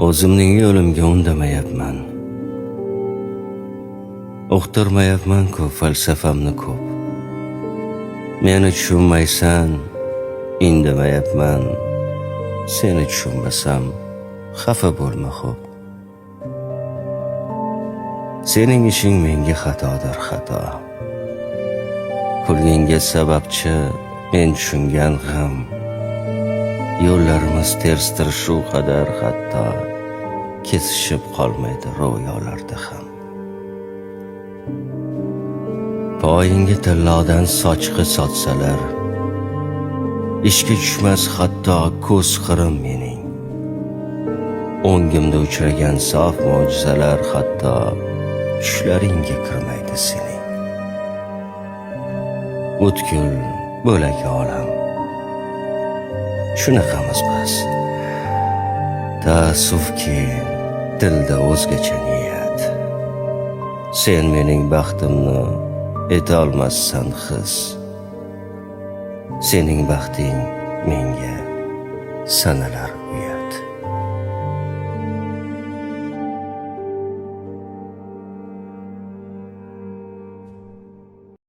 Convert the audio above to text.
O'zimning yo'limga undamayapman. Uqtirmayapman-ku falsafamni ko'p. Meni tushunmaysan, indamayapman. Seni tushunmasam, xafa bo'lma xo'p. Sening ishing menga xatodir, xato. Kulgingga sababchi men tushungan g'am. Yo'llarimiz tersdir shu qadar hatto kesishib qolmaydi ro'yolarda ham. Poyingga tillodan sochqi sotsalar, ishga tushmas hatto ko'z qirim mening. O'ngimda uchragan sof mo'jizalar hatto tushlaringga kirmaydi sening. Butkul bo'lak olam. Shunaqamiz biz. Ta'assufki dilda o'zgacha niyat. Sen mening baxtimni etolmassan his. Sening baxting menga sanalar uyat.